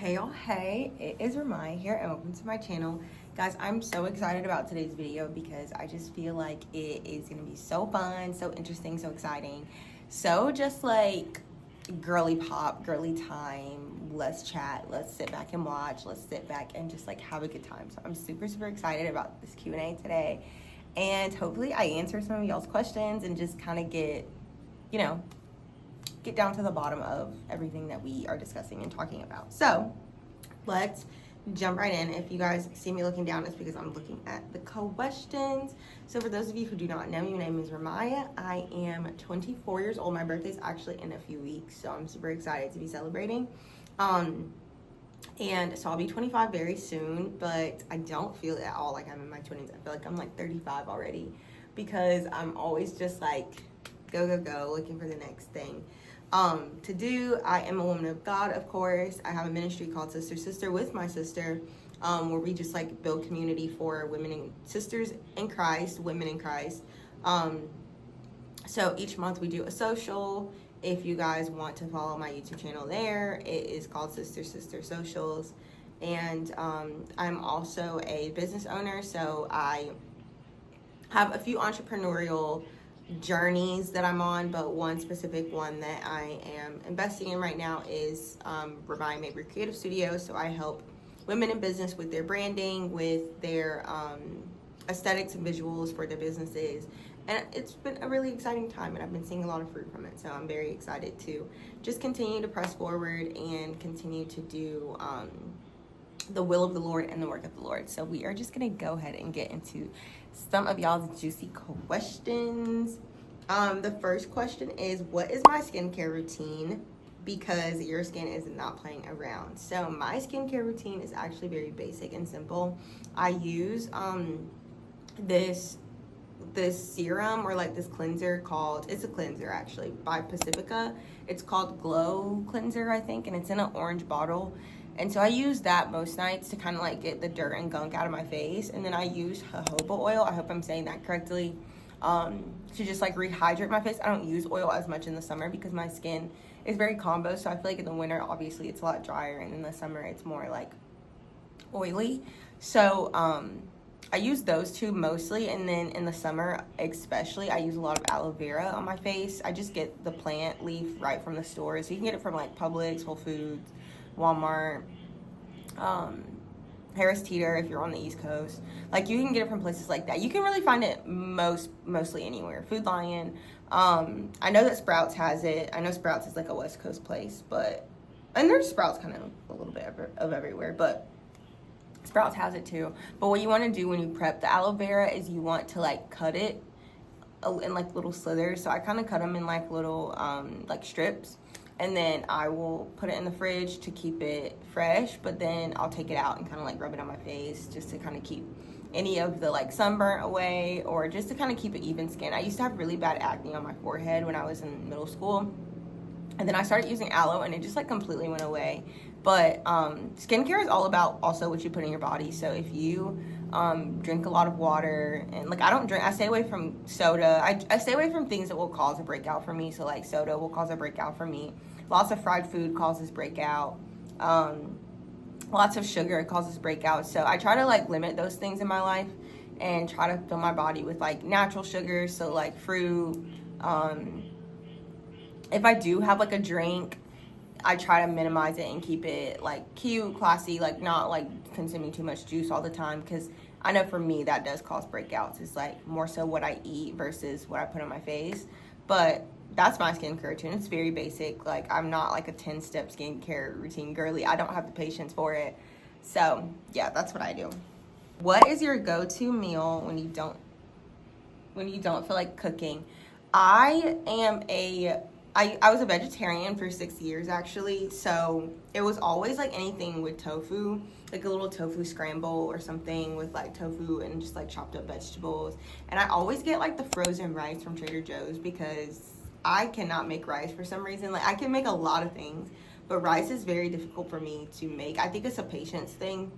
Hey y'all, hey, it is Ramaya here and welcome to my channel. Guys, I'm so excited about today's video because I just feel like it is going to be so fun, so interesting, so exciting. So just like girly pop, girly time, let's chat, let's sit back and watch, let's sit back and just like have a good time. So I'm super excited about this Q&A today, and hopefully I answer some of y'all's questions and just kind of get down to the bottom of everything that we are discussing and talking about. So let's jump right in. If you guys see me looking down, it's because I'm looking at the questions. So for those of you who do not know me, my name is Ramaya. I am 24 years old. My birthday's actually in a few weeks, so I'm super excited to be celebrating. And so I'll be 25 very soon, but I don't feel at all like I'm in my 20s. I feel like I'm like 35 already because I'm always just like go, looking for the next thing to do. I am a woman of God, of course. I have a ministry called Sister with my sister, where we just like build community for women and sisters in Christ, women in Christ. So each month we do a social. If you guys want to follow my YouTube channel there, it is called Sister Socials. And I'm also a business owner, so I have a few entrepreneurial journeys that I'm on, but one specific one that I am investing in right now is Remind Mabry Creative Studio. So I help women in business with their branding, with their aesthetics and visuals for their businesses. And it's been a really exciting time, and I've been seeing a lot of fruit from it. So I'm very excited to just continue to press forward and continue to do the will of the Lord and the work of the Lord. So we are just gonna go ahead and get into some of y'all's juicy questions. The first question is, what is my skincare routine? Because your skin is not playing around. So my skincare routine is actually very basic and simple. I use this serum, or like this cleanser called, it's a cleanser actually by Pacifica. It's called Glow Cleanser, I think, and it's in an orange bottle. And so I use that most nights to kind of like get the dirt and gunk out of my face. And then I use jojoba oil, I hope I'm saying that correctly, to just like rehydrate my face. I don't use oil as much in the summer because my skin is very combo. So I feel like in the winter, obviously it's a lot drier, and in the summer it's more like oily. So I use those two mostly. And then in the summer especially, I use a lot of aloe vera on my face. I just get the plant leaf right from the store. So you can get it from like Publix, Whole Foods, Walmart, Harris Teeter if you're on the East Coast. Like, you can get it from places like that. You can really find it mostly anywhere. Food Lion. I know that Sprouts has it. I know Sprouts is like a West Coast place, and there's Sprouts kind of a little bit of everywhere, but Sprouts has it too. But what you want to do when you prep the aloe vera is you want to like cut it in like little slithers. So I kind of cut them in like little like strips. And then I will put it in the fridge to keep it fresh, but then I'll take it out and kind of like rub it on my face just to kind of keep any of the like sunburn away, or just to kind of keep it even skin. I used to have really bad acne on my forehead when I was in middle school, and then I started using aloe and it just like completely went away. But skincare is all about also what you put in your body. So if you drink a lot of water, and like I stay away from soda. I stay away from things that will cause a breakout for me. So like soda will cause a breakout for me. Lots of fried food causes breakout. Lots of sugar causes breakout. So I try to like limit those things in my life and try to fill my body with like natural sugars. So like fruit. If I do have like a drink, I try to minimize it and keep it like cute, classy, like not like consuming too much juice all the time, because I know for me that does cause breakouts. It's like more so what I eat versus what I put on my face. But that's my skincare routine. It's very basic. Like, I'm not like a 10-step skincare routine girly. I don't have the patience for it. So yeah, that's what I do. What is your go-to meal when you don't feel like cooking? I was a vegetarian for 6 years actually, so it was always like anything with tofu, like a little tofu scramble or something with like tofu and just like chopped up vegetables. And I always get like the frozen rice from Trader Joe's because I cannot make rice for some reason. Like, I can make a lot of things, but rice is very difficult for me to make. I think it's a patience thing,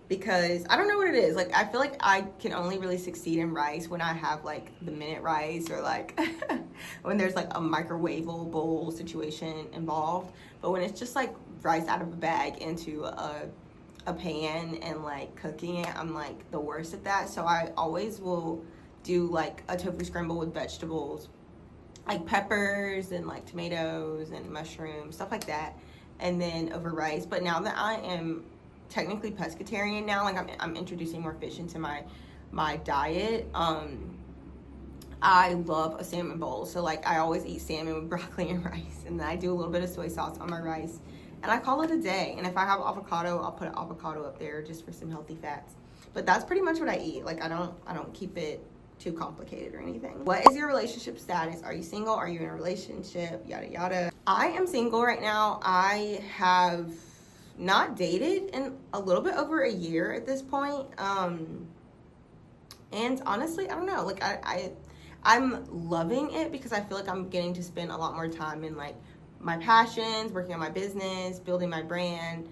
because I don't know what it is. Like, I feel like I can only really succeed in rice when I have like the minute rice, or like when there's like a microwavable situation involved. But when it's just like rice out of a bag into a pan and like cooking it. I'm like the worst at that. So I always will do like a tofu scramble with vegetables, like peppers and like tomatoes and mushrooms, stuff like that, and then over rice. But now that I am technically pescatarian now, like I'm introducing more fish into my diet. I love a salmon bowl. So like I always eat salmon with broccoli and rice, and then I do a little bit of soy sauce on my rice, and I call it a day. And if I have avocado, I'll put an avocado up there just for some healthy fats. But that's pretty much what I eat. Like I don't keep it too complicated or anything. What is your relationship status? Are you single? Are you in a relationship? Yada yada. I am single right now. I have not dated in a little bit over a year at this point. And honestly, I don't know. Like I'm loving it because I feel like I'm getting to spend a lot more time in like my passions, working on my business, building my brand,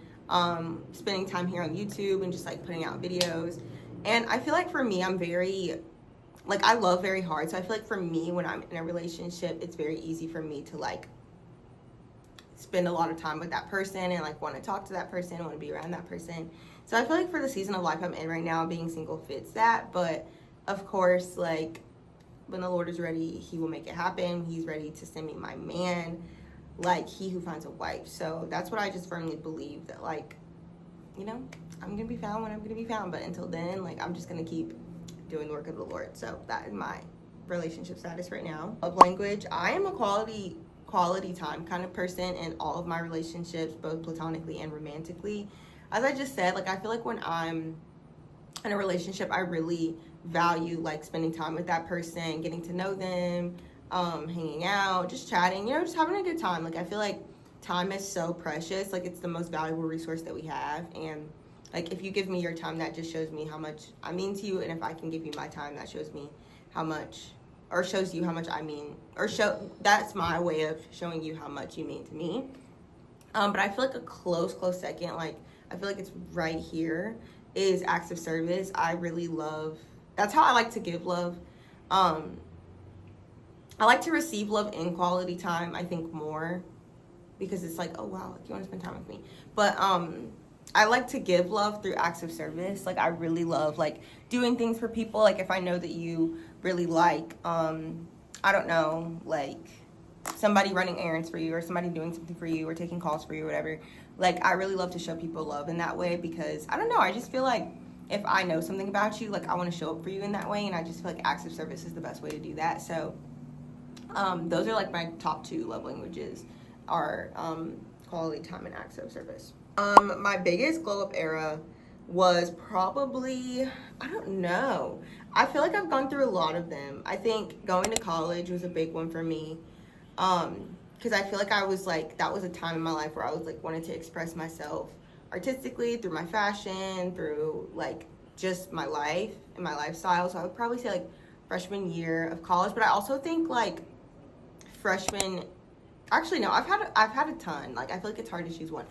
spending time here on YouTube and just like putting out videos. And I feel like for me, I'm very, like I love very hard. So I feel like for me, when I'm in a relationship, it's very easy for me to like spend a lot of time with that person and like want to talk to that person, want to be around that person. So I feel like for the season of life I'm in right now, being single fits that. But of course, like when the Lord is ready, he will make it happen. He's ready to send me my man, like he who finds a wife. So that's what I just firmly believe, that like, you know, I'm gonna be found when I'm gonna be found. But until then, like I'm just gonna keep doing the work of the Lord. So that is my relationship status right now. Love language, I am a quality time kind of person in all of my relationships, both platonically and romantically. As I just said, like I feel like when I'm in a relationship, I really value like spending time with that person, getting to know them, hanging out, just chatting, you know, just having a good time. Like I feel like time is so precious. Like it's the most valuable resource that we have. And like if you give me your time, that just shows me how much I mean to you. And if I can give you my time, that shows me how much, or shows you how much I mean, or that's my way of showing you how much you mean to me. But I feel like a close second, like I feel like it's right here, is acts of service. I really love, that's how I like to give love. I like to receive love in quality time, I think, more, because it's like, oh wow, like you want to spend time with me. But I like to give love through acts of service. Like I really love like doing things for people. Like if I know that you really like, I don't know, like somebody running errands for you, or somebody doing something for you, or taking calls for you, or whatever. Like I really love to show people love in that way, because I don't know, I just feel like if I know something about you, like I want to show up for you in that way. And I just feel like acts of service is the best way to do that. So those are like my top two love languages, are quality time and acts of service. My biggest glow up era was probably, I don't know, I feel like I've gone through a lot of them. I think going to college was a big one for me, because I feel like I was like, that was a time in my life where I was like wanted to express myself artistically through my fashion, through like just my life and my lifestyle. So I would probably say like freshman year of college. But I also think like freshman, actually no, I've had a ton. Like I feel like it's hard to choose one.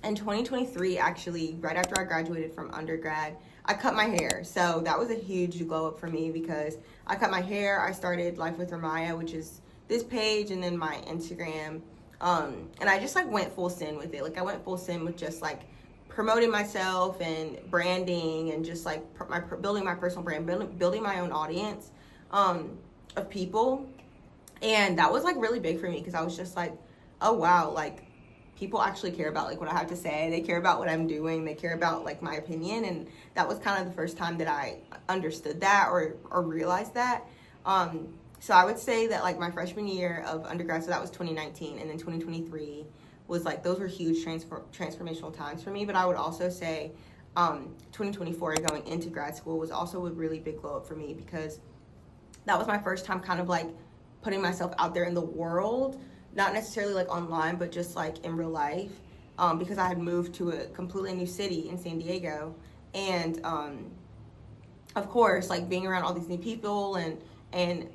In 2023, actually, right after I graduated from undergrad, I cut my hair. So that was a huge glow up for me, because I cut my hair. I started Life with Ramaya, which is this page, and then my Instagram. And I just like went full sin with it. Like I went full sin with just like promoting myself and branding, and just like building my personal brand, building my own audience of people. And that was like really big for me, because I was just like, oh wow, like people actually care about like what I have to say. They care about what I'm doing. They care about like my opinion. And that was kind of the first time that I understood that, or realized that. So I would say that like my freshman year of undergrad, so that was 2019, and then 2023 was like, those were huge transformational times for me. But I would also say 2024 going into grad school was also a really big glow up for me, because that was my first time kind of like putting myself out there in the world, not necessarily like online, but just like in real life, because I had moved to a completely new city in San Diego. And of course, like being around all these new people and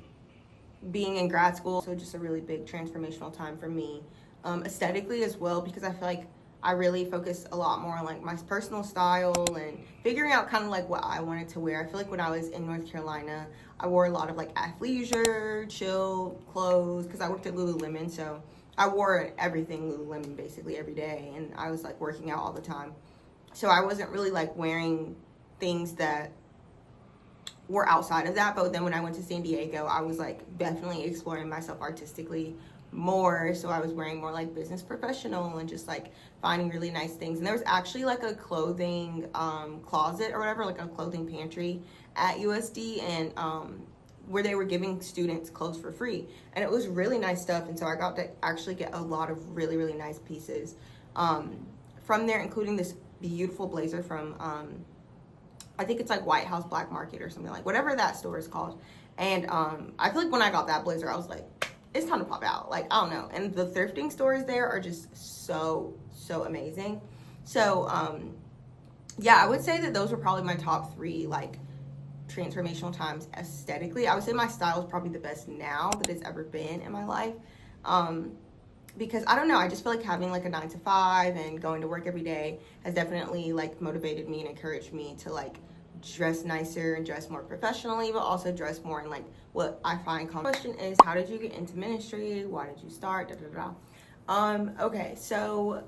being in grad school, so just a really big transformational time for me, aesthetically as well, because I feel like I really focused a lot more on like my personal style and figuring out kind of like what I wanted to wear. I feel like when I was in North Carolina, I wore a lot of like athleisure, chill clothes, because I worked at Lululemon, so I wore everything Lululemon basically every day, and I was like working out all the time. So I wasn't really like wearing things that were outside of that. But then when I went to San Diego, I was like definitely exploring myself artistically more. So I was wearing more like business professional and just like finding really nice things. And there was actually like a clothing closet or whatever, like a clothing pantry at USD, and where they were giving students clothes for free, and it was really nice stuff. And so I got to actually get a lot of really, really nice pieces from there, including this beautiful blazer from I think it's like White House Black Market or something, like whatever that store is called. And I feel like when I got that blazer, I was like, it's time to pop out. Like, I don't know. And the thrifting stores there are just so amazing. So yeah, I would say that those were probably my top 3 like transformational times aesthetically. I would say my style is probably the best now that it's ever been in my life, because I don't know, I just feel like having like a 9 to 5 and going to work every day has definitely like motivated me and encouraged me to like dress nicer and dress more professionally, but also dress more in like what I find common. Question is, how did you get into ministry? Why did you start? Okay, so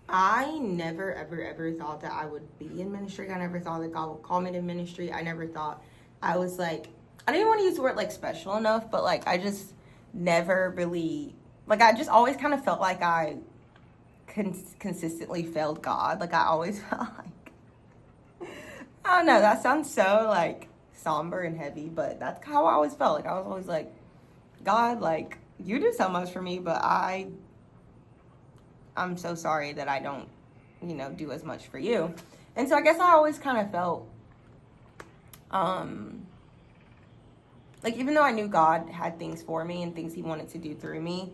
I never ever thought that I would be in ministry. I never thought that God would call me to ministry. I never thought I was like, I didn't want to use the word like special enough, but like I just never really, like I just always kind of felt like I consistently failed God. Like I always felt like, I don't know, that sounds so like somber and heavy, but that's how I always felt. Like I was always like, God, like you do so much for me, but I'm so sorry that I don't, you know, do as much for you. And so I guess I always kind of felt, like even though I knew God had things for me and things he wanted to do through me,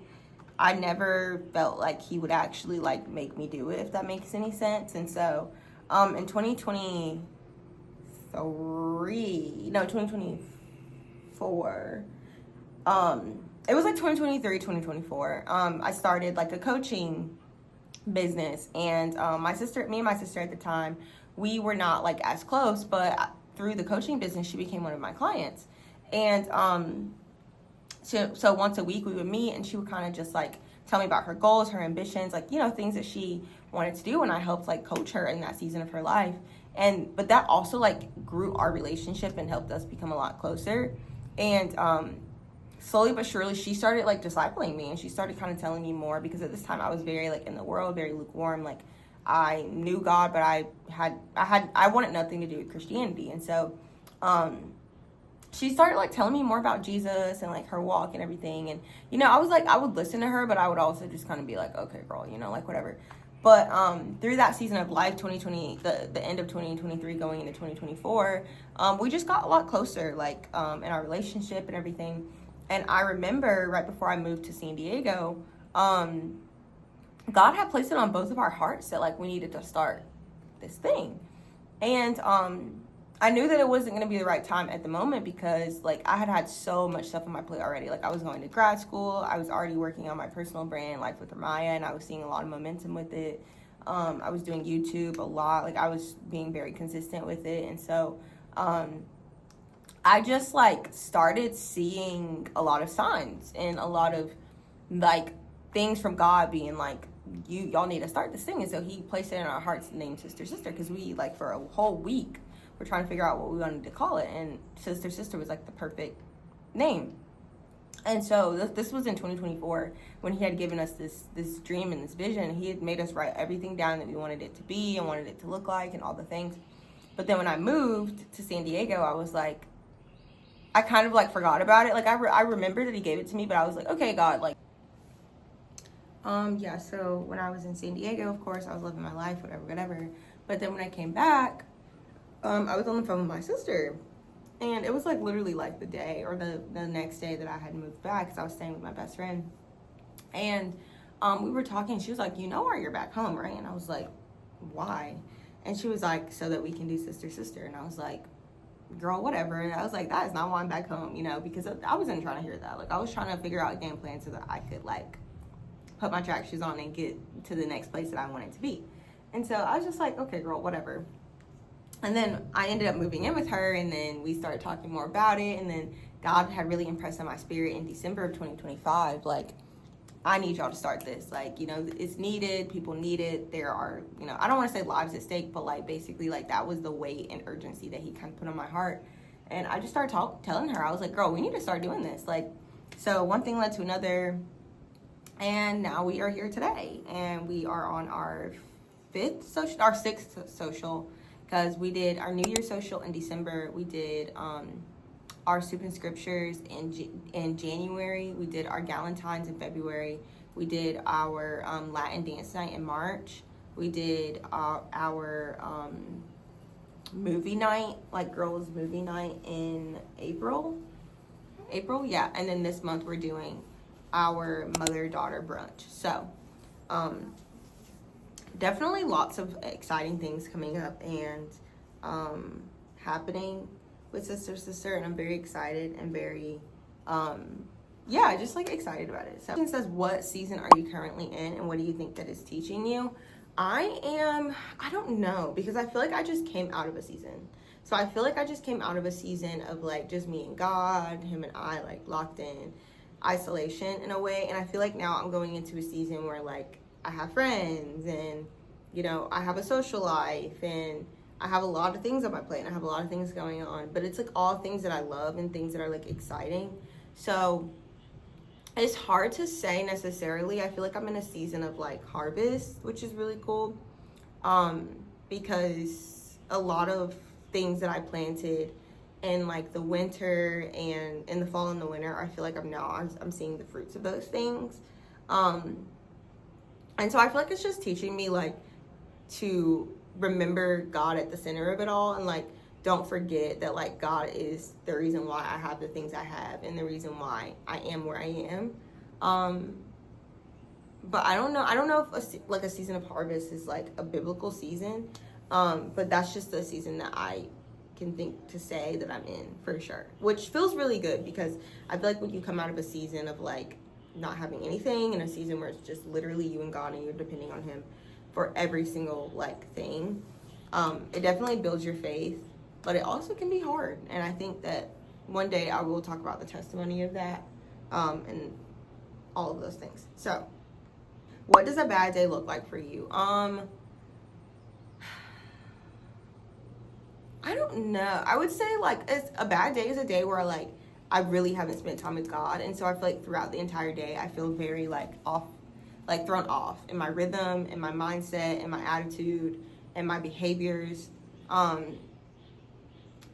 I never felt like he would actually like make me do it, if that makes any sense. And so in 2024, it was like 2023, 2024, I started like a coaching business, and me and my sister at the time, we were not like as close, but through the coaching business she became one of my clients. And so once a week we would meet, and she would kind of just like tell me about her goals, her ambitions, like, you know, things that she wanted to do, and I helped like coach her in that season of her life. But that also like grew our relationship and helped us become a lot closer. And slowly but surely she started like discipling me, and she started kind of telling me more, because at this time I was very like in the world, very lukewarm. Like I knew God, but I wanted nothing to do with Christianity. And so she started like telling me more about Jesus and like her walk and everything. And you know, I was like, I would listen to her, but I would also just kind of be like, okay girl, you know, like whatever. But through that season of life, 2020, the end of 2023 going into 2024, we just got a lot closer, like in our relationship and everything. And I remember right before I moved to San Diego, God had placed it on both of our hearts that like we needed to start this thing. And I knew that it wasn't going to be the right time at the moment, because like I had had so much stuff on my plate already. Like I was going to grad school, I was already working on my personal brand, Life with Ramaya, and I was seeing a lot of momentum with it. I was doing YouTube a lot, like I was being very consistent with it. And so I just like started seeing a lot of signs and a lot of like things from God being like, y'all need to start this thing. And so he placed it in our hearts to name Sister Sister, because we like for a whole week we're trying to figure out what we wanted to call it, and Sister Sister was like the perfect name. And so this was in 2024 when he had given us this dream and this vision. He had made us write everything down that we wanted it to be and wanted it to look like and all the things. But then when I moved to San Diego, I was like, I kind of like forgot about it. Like I remember that he gave it to me, but I was like, okay God, like yeah. So when I was in San Diego, of course I was living my life, whatever. But then when I came back, I was on the phone with my sister, and it was like literally like the day or the next day that I had moved back, because I was staying with my best friend. And we were talking. She was like, you know why you're back home, right? And I was like, why? And she was like, so that we can do Sister Sister. And I was like, girl, whatever. And I was like, that is not why I'm back home, you know, because I wasn't trying to hear that. Like I was trying to figure out a game plan so that I could like put my track shoes on and get to the next place that I wanted to be. And so I was just like, okay girl, whatever. And then I ended up moving in with her, and then we started talking more about it. And then God had really impressed on my spirit in December of 2025, like, I need y'all to start this. Like, you know, it's needed. People need it. There are, you know, I don't want to say lives at stake, but like basically like that was the weight and urgency that he kind of put on my heart. And I just started telling her, I was like, girl, we need to start doing this. Like, so one thing led to another. And now we are here today. And we are on our sixth social, because we did our New Year's social in December. We did our Soup and Scriptures in January. We did our Galentine's in February. We did our Latin dance night in March. We did our movie night, like girls movie night in April, yeah. And then this month we're doing our mother-daughter brunch. So definitely lots of exciting things coming up and happening with Sister, and I'm very excited and very just like excited about it. So it says, what season are you currently in and what do you think that is teaching you? I don't know, because I feel like I just came out of a season. So I feel like I just came out of a season of like just me and God, him and I, like locked in isolation in a way. And I feel like now I'm going into a season where like I have friends and, you know, I have a social life and I have a lot of things on my plate and I have a lot of things going on, but it's like all things that I love and things that are like exciting. So it's hard to say necessarily. I feel like I'm in a season of like harvest, which is really cool. Because a lot of things that I planted in like the winter and in the fall and the winter, I feel like I'm seeing the fruits of those things. And so I feel like it's just teaching me like to remember God at the center of it all, and like don't forget that like God is the reason why I have the things I have and the reason why I am where I am. But I don't know if a season of harvest is like a biblical season, but that's just the season that I can think to say that I'm in for sure, which feels really good, because I feel like when you come out of a season of like not having anything, in a season where it's just literally you and God and you're depending on him for every single like thing, it definitely builds your faith, but it also can be hard. And I think that one day I will talk about the testimony of that, and all of those things. So what does a bad day look like for you? I don't know. I would say like a bad day is a day where like I really haven't spent time with God, and so I feel like throughout the entire day I feel very like off, like thrown off in my rhythm, in my mindset, in my attitude, and my behaviors.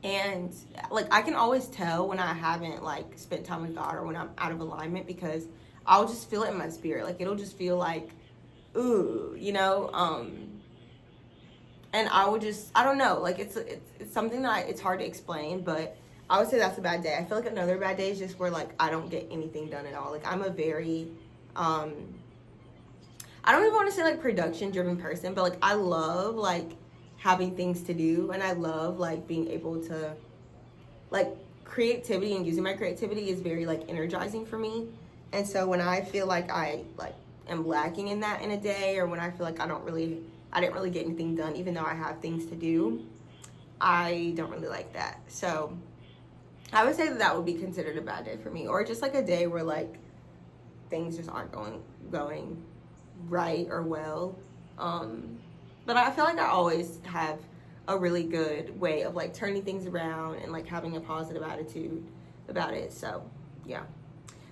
And like I can always tell when I haven't like spent time with God or when I'm out of alignment, because I'll just feel it in my spirit. Like it'll just feel like, ooh, you know, and I would just, I don't know, like it's something that it's hard to explain, but I would say that's a bad day. I feel like another bad day is just where like I don't get anything done at all. Like I'm a very, I don't even want to say like production driven person, but like I love like having things to do, and I love like being able to like creativity, and using my creativity is very like energizing for me. And so when I feel like I like am lacking in that in a day, or when I feel like I didn't really get anything done even though I have things to do, I don't really like that. So I would say that would be considered a bad day for me, or just like a day where like things just aren't going right or well. But I feel like I always have a really good way of like turning things around and like having a positive attitude about it. So yeah.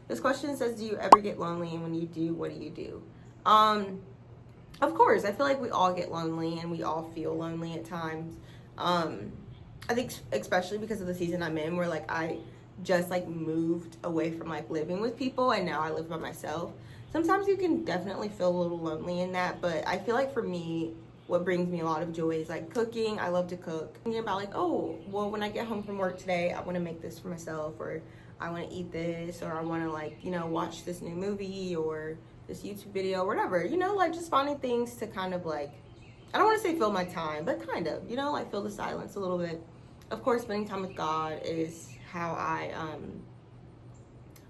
This question says, do you ever get lonely, and when you do, what do you do? Of course, I feel like we all get lonely and we all feel lonely at times. I think especially because of the season I'm in, where like I just like moved away from like living with people and now I live by myself. Sometimes you can definitely feel a little lonely in that, but I feel like for me, what brings me a lot of joy is like cooking. I love to cook. Thinking about like, oh, well, when I get home from work today, I want to make this for myself, or I want to eat this, or I want to like, you know, watch this new movie or this YouTube video, whatever, you know, like just finding things to kind of like, I don't want to say fill my time, but kind of, you know, like fill the silence a little bit. Of course, spending time with God is how I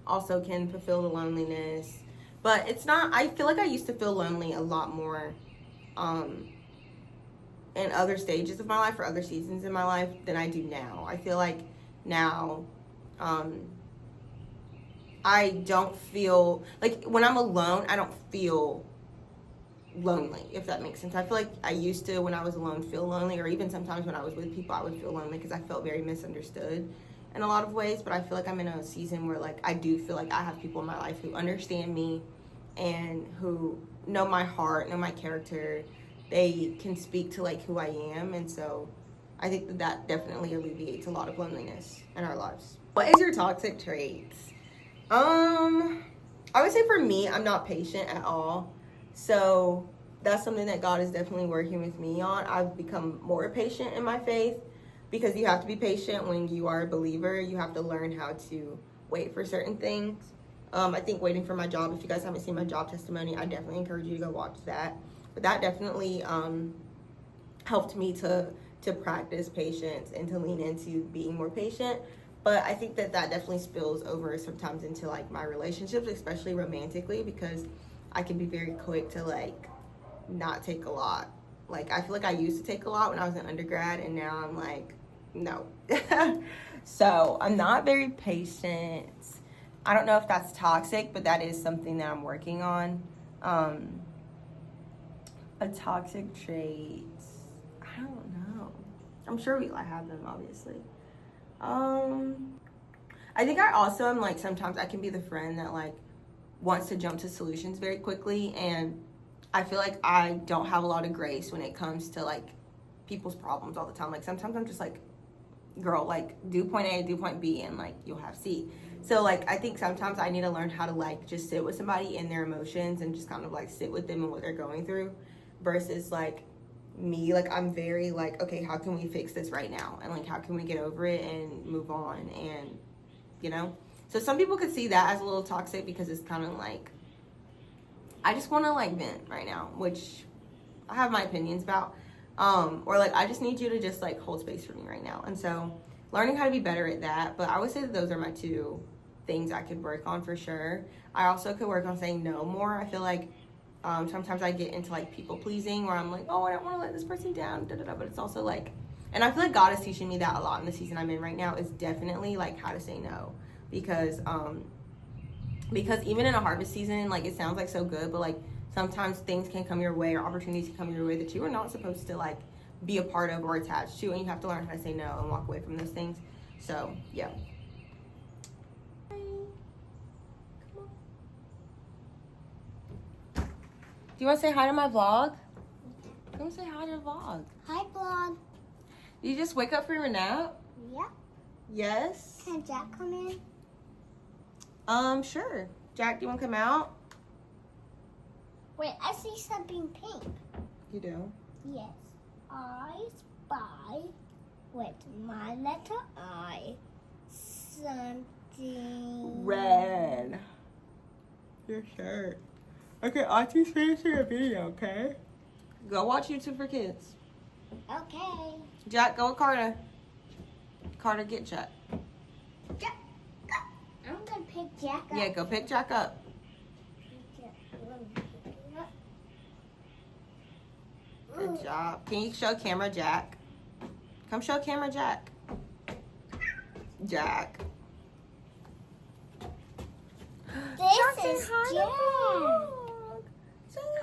also can fulfill the loneliness. But it's not, I feel like I used to feel lonely a lot more in other stages of my life or other seasons in my life than I do now. I feel like now I don't feel like when I'm alone, I don't feel lonely, if that makes sense. I feel like I used to, when I was alone, feel lonely, or even sometimes when I was with people, I would feel lonely because I felt very misunderstood in a lot of ways. But I feel like I'm in a season where like I do feel like I have people in my life who understand me and who know my heart, know my character. They can speak to like who I am, and so I think that that definitely alleviates a lot of loneliness in our lives. What is your toxic traits? I would say for me, I'm not patient at all. So that's something that God is definitely working with me on. I've become more patient in my faith because you have to be patient when you are a believer. You have to learn how to wait for certain things. I think waiting for my job, if you guys haven't seen my job testimony, I definitely encourage you to go watch that. But that definitely helped me to practice patience and to lean into being more patient. But I think that that definitely spills over sometimes into like my relationships, especially romantically, because I can be very quick to like not take a lot. Like I feel like I used to take a lot when I was an undergrad, and now I'm like, no. So I'm not very patient. I don't know if that's toxic, but that is something that I'm working on. A toxic trait, I don't know. I'm sure I have them, obviously. I think I also am like, sometimes I can be the friend that like wants to jump to solutions very quickly, and I feel like I don't have a lot of grace when it comes to like people's problems all the time. Like sometimes I'm just like, girl, like do point A, do point B, and like you'll have C. So like I think sometimes I need to learn how to like just sit with somebody in their emotions and just kind of like sit with them and what they're going through, versus like me, like I'm very like, okay, how can we fix this right now, and like how can we get over it and move on, and you know. So some people could see that as a little toxic because it's kind of like I just want to like vent right now, which I have my opinions about, or like I just need you to just like hold space for me right now. And so learning how to be better at that. But I would say that those are my two things I could work on for sure. I also could work on saying no more. I feel like sometimes I get into like people pleasing where I'm like, oh, I don't want to let this person down, but it's also like, and I feel like God is teaching me that a lot in the season I'm in right now, is definitely like how to say no, because even in a harvest season, like it sounds like so good, but like sometimes things can come your way or opportunities can come your way that you are not supposed to like be a part of or attached to, and you have to learn how to say no and walk away from those things. So yeah. Do you want to say hi to my vlog? Come say hi to the vlog. Hi, vlog. Did you just wake up from your nap? Yeah. Yes. Can Jack come in? Sure. Jack, do you want to come out? Wait, I see something pink. You do? Yes. I spy with my letter I something Red. Your shirt. Okay, Auntie's finishing a video, okay? Go watch YouTube for Kids. Okay. Jack, go with Carter. Carter, get Jack. Jack, go. I'm gonna pick Jack up. Yeah, go pick Jack up. Good job. Can you show camera Jack? Come show camera Jack. Jack. This is Jack.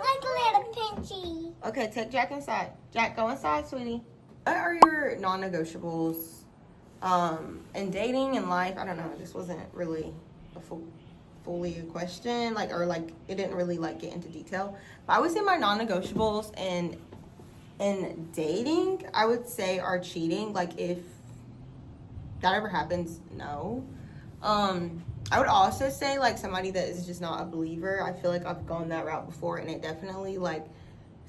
Like a little pinchy. Okay, take Jack inside. Jack, go inside, sweetie. What are your non-negotiables in dating and life? I don't know. This wasn't really fully a question, like, or like it didn't really like get into detail. But I would say my non-negotiables in dating, I would say, are cheating. Like if that ever happens, no. I would also say like somebody that is just not a believer. I feel like I've gone that route before, and it definitely like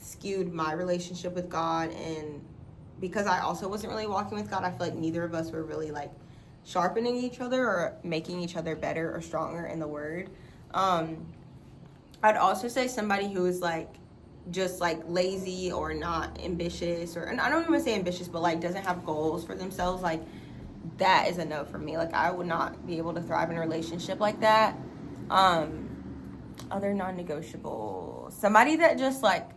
skewed my relationship with God. And because I also wasn't really walking with God, I feel like neither of us were really like sharpening each other or making each other better or stronger in the word. I'd also say somebody who is like just like lazy or not ambitious, or, and I don't even say ambitious, but like doesn't have goals for themselves, like that is a no for me. Like I would not be able to thrive in a relationship like that. Other non-negotiable, somebody that just like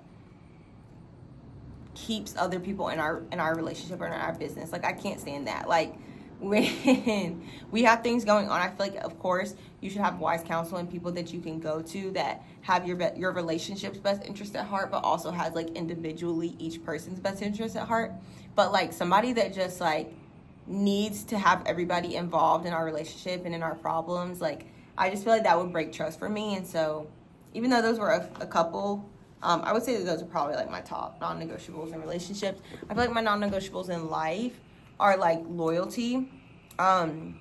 keeps other people in our relationship or in our business. Like I can't stand that. Like when we have things going on, I feel like, of course, you should have wise counsel and people that you can go to that have your relationship's best interest at heart, but also has like individually each person's best interest at heart. But like somebody that just like needs to have everybody involved in our relationship and in our problems, like I just feel like that would break trust for me. And so even though those were a couple, I would say that those are probably like my top non-negotiables in relationships. I feel like my non-negotiables in life are like loyalty, and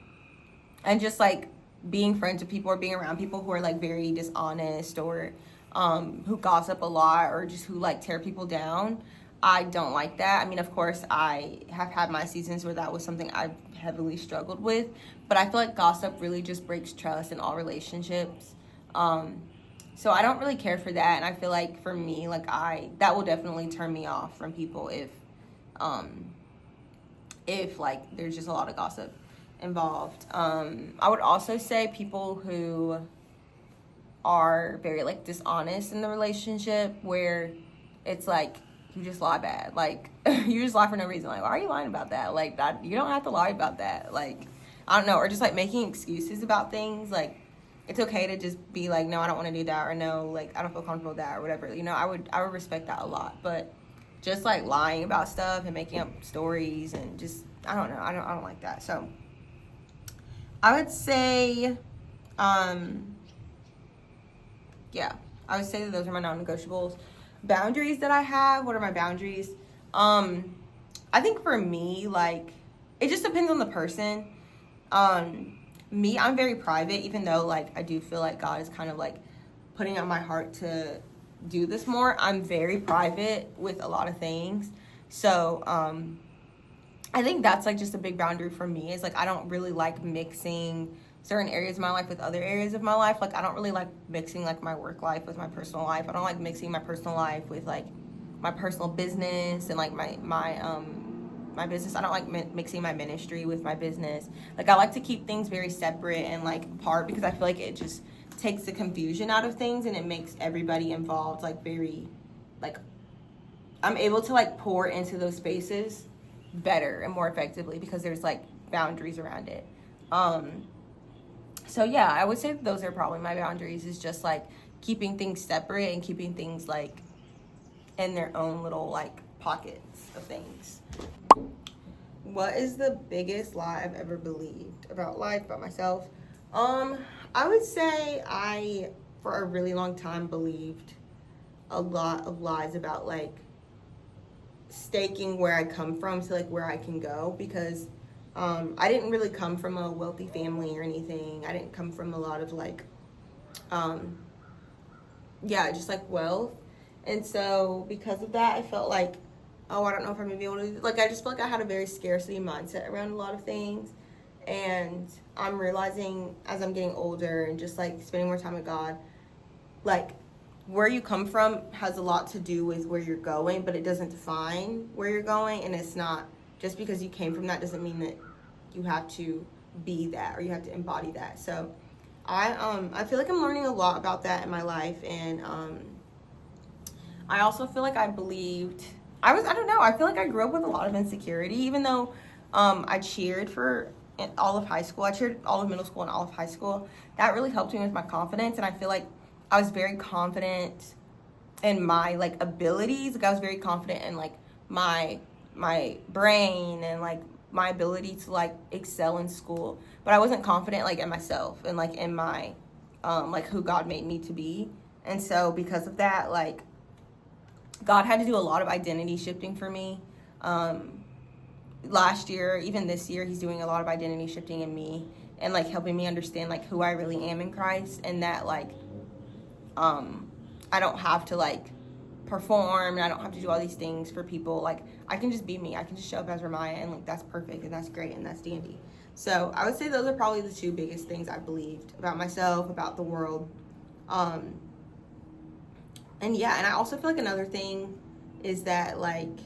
just like being friends with people or being around people who are like very dishonest or who gossip a lot or just who like tear people down. I don't like that. I mean, of course, I have had my seasons where that was something I've heavily struggled with, but I feel like gossip really just breaks trust in all relationships. So I don't really care for that, and I feel like for me, like that will definitely turn me off from people if like there's just a lot of gossip involved. I would also say people who are very like dishonest in the relationship where it's like you just lie bad, like you just lie for no reason, like why are you lying about that, like that you don't have to lie about that, like I don't know, or just like making excuses about things. Like it's okay to just be like, no, I don't want to do that, or no, like I don't feel comfortable with that, or whatever, you know. I would respect that a lot. But just like lying about stuff and making up stories and just I don't know, I don't like that. So I would say yeah, I would say that those are my non-negotiables. Boundaries that I have, what are my boundaries? I think for me, like, it just depends on the person. Me, I'm very private, even though, like, I do feel like God is kind of, like, putting on my heart to do this more. I'm very private with a lot of things. So, I think that's, like, just a big boundary for me is, like, I don't really like mixing certain areas of my life with other areas of my life. Like I don't really like mixing like my work life with my personal life. I don't like mixing my personal life with like my personal business and like my business. I don't like mixing my ministry with my business. Like I like to keep things very separate and like apart because I feel like it just takes the confusion out of things and it makes everybody involved like very like I'm able to like pour into those spaces better and more effectively because there's like boundaries around it. So yeah, I would say that those are probably my boundaries is just like keeping things separate and keeping things like in their own little like pockets of things. What is the biggest lie I've ever believed about life, about myself? I would say I, for a really long time, believed a lot of lies about like staking where I come from to like where I can go because I didn't really come from a wealthy family or anything. I didn't come from a lot of like, just like wealth. And so because of that, I felt like, oh, I don't know if I'm gonna be able to, like, I just felt like I had a very scarcity mindset around a lot of things. And I'm realizing as I'm getting older and just like spending more time with God, like where you come from has a lot to do with where you're going, but it doesn't define where you're going. And it's not, just because you came from that doesn't mean that you have to be that or you have to embody that. So I feel like I'm learning a lot about that in my life. And I also feel like I don't know, I feel like I grew up with a lot of insecurity, even though I cheered for all of high school. I cheered all of middle school and all of high school. That really helped me with my confidence. And I feel like I was very confident in my like abilities. Like I was very confident in like my brain and like my ability to like excel in school, but I wasn't confident like in myself and like in my like who God made me to be. And so because of that, like God had to do a lot of identity shifting for me. Last year, even this year, he's doing a lot of identity shifting in me and like helping me understand like who I really am in Christ, and that like I don't have to like perform and I don't have to do all these things for people. Like I can just be me. I can just show up as Ramaya and like that's perfect and that's great and that's dandy. So I would say those are probably the two biggest things I believed about myself, about the world. And I also feel like another thing is that like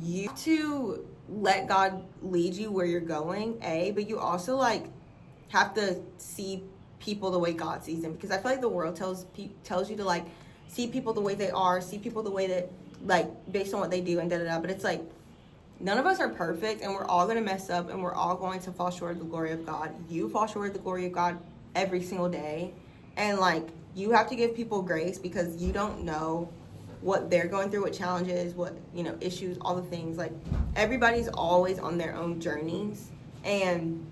you have to let God lead you where you're going, but you also like have to see people the way God sees them, because I feel like the world tells you to like see people the way they are, see people the way that like based on what they do and but it's like none of us are perfect, and we're all going to mess up, and we're all going to fall short of the glory of God. You fall short of the glory of God every single day. And like, you have to give people grace because you don't know what they're going through, what challenges, what, you know, issues, all the things. Like, everybody's always on their own journeys. And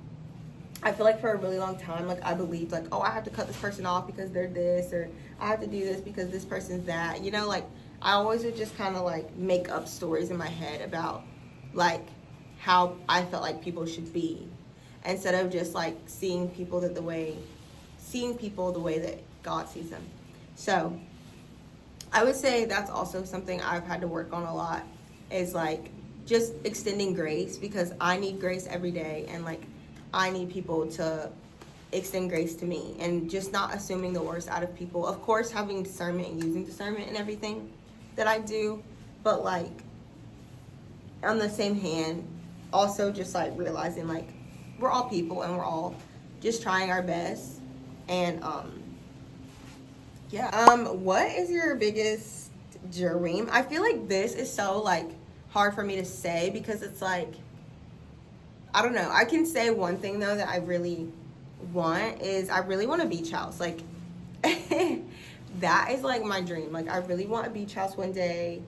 I feel like for a really long time, like, I believed, like, oh, I have to cut this person off because they're this, or I have to do this because this person's that. You know, like, I always would just kind of, like, make up stories in my head about, like, how I felt like people should be, instead of just, like, seeing people the way that God sees them. So I would say that's also something I've had to work on a lot, is like just extending grace, because I need grace every day, and like I need people to extend grace to me, and just not assuming the worst out of people. Of course, having discernment and using discernment in everything that I do, but like on the same hand, also just like realizing like we're all people and we're all just trying our best. And what is your biggest dream? I feel like this is so like hard for me to say, because it's like, I don't know. I can say one thing though that I really want is, I really want a beach house. Like that is like my dream. Like, I really want a beach house one day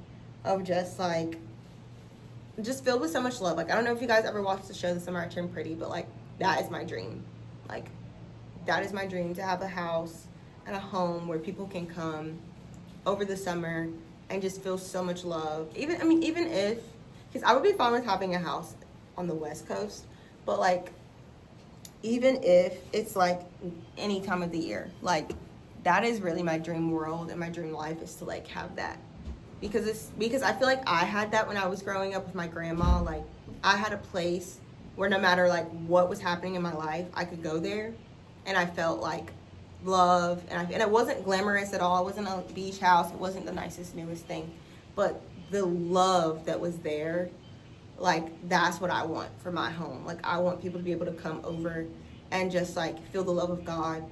of just like, just filled with so much love. Like, I don't know if you guys ever watched the show The Summer I Turned Pretty, but like that is my dream. Like, that is my dream, to have a house and a home where people can come over the summer and just feel so much love. Even if, because I would be fine with having a house on the West Coast, but like, even if it's like any time of the year, like that is really my dream world, and my dream life is to like have that. Because I feel like I had that when I was growing up with my grandma. Like, I had a place where no matter like what was happening in my life, I could go there, and I felt like love, and it wasn't glamorous at all. It wasn't a beach house. It wasn't the nicest, newest thing, but the love that was there, like that's what I want for my home. Like, I want people to be able to come over and just like feel the love of God,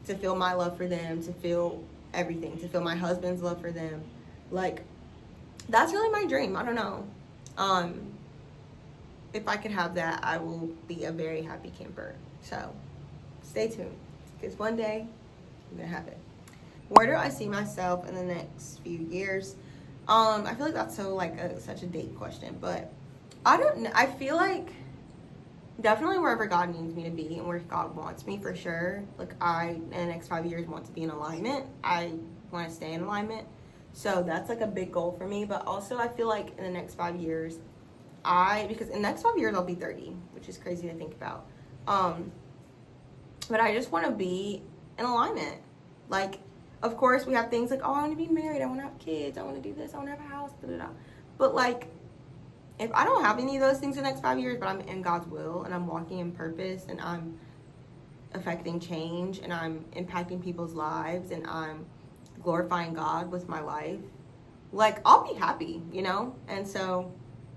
to feel my love for them, to feel everything, to feel my husband's love for them. Like, that's really my dream. I don't know. If I could have that, I will be a very happy camper. So stay tuned, because one day I'm gonna have it. Where do I see myself in the next few years? I feel like that's so like such a date question, but I don't know. I feel like definitely wherever God needs me to be, and where God wants me, for sure. Like, I in the next 5 years want to be in alignment. I want to stay in alignment. So that's like a big goal for me. But also, I feel like in the next 5 years, because in the next 5 years I'll be 30, which is crazy to think about. But I just want to be in alignment. Like, of course, we have things like, oh, I want to be married, I want to have kids, I want to do this, I want to have a house, da da da. But like, if I don't have any of those things in the next 5 years, but I'm in God's will, and I'm walking in purpose, and I'm affecting change, and I'm impacting people's lives, and I'm glorifying God with my life, like, I'll be happy, you know? And so,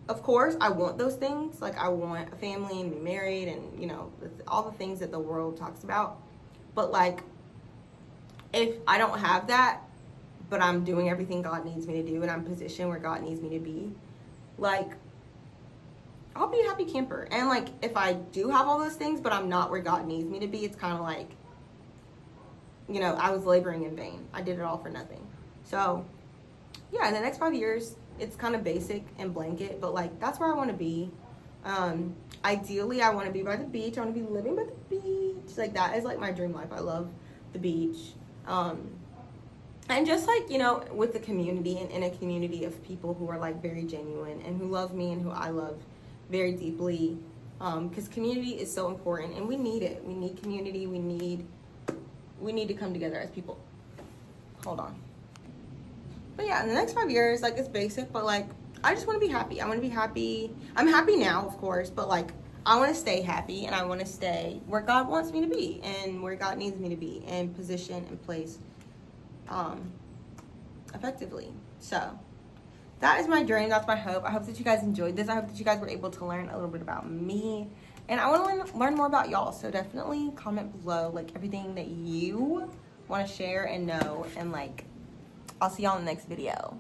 of course, I want those things. Like, I want a family and be married, and, you know, all the things that the world talks about. But like, if I don't have that, but I'm doing everything God needs me to do, and I'm positioned where God needs me to be, like, I'll be a happy camper. And like, if I do have all those things, but I'm not where God needs me to be, it's kind of like, you know, I was laboring in vain. I did it all for nothing. So yeah, in the next 5 years, it's kind of basic and blanket, but like, that's where I want to be. Ideally, I want to be by the beach. I want to be living by the beach. Like, that is like my dream life. I love the beach. And just like, you know, with the community, and in a community of people who are like very genuine, and who love me, and who I love very deeply. Because community is so important, and we need it. We need community. We need to come together as people. Hold on. But yeah, in the next 5 years, like, it's basic, but like, I just want to be happy. I want to be happy. I'm happy now, of course, but like, I want to stay happy, and I want to stay where God wants me to be, and where God needs me to be, and positioned and placed effectively. So that is my dream. That's my hope. I hope that you guys enjoyed this. I hope that you guys were able to learn a little bit about me, and I want to learn more about y'all. So definitely comment below, like, everything that you want to share and know, and like, I'll see y'all in the next video.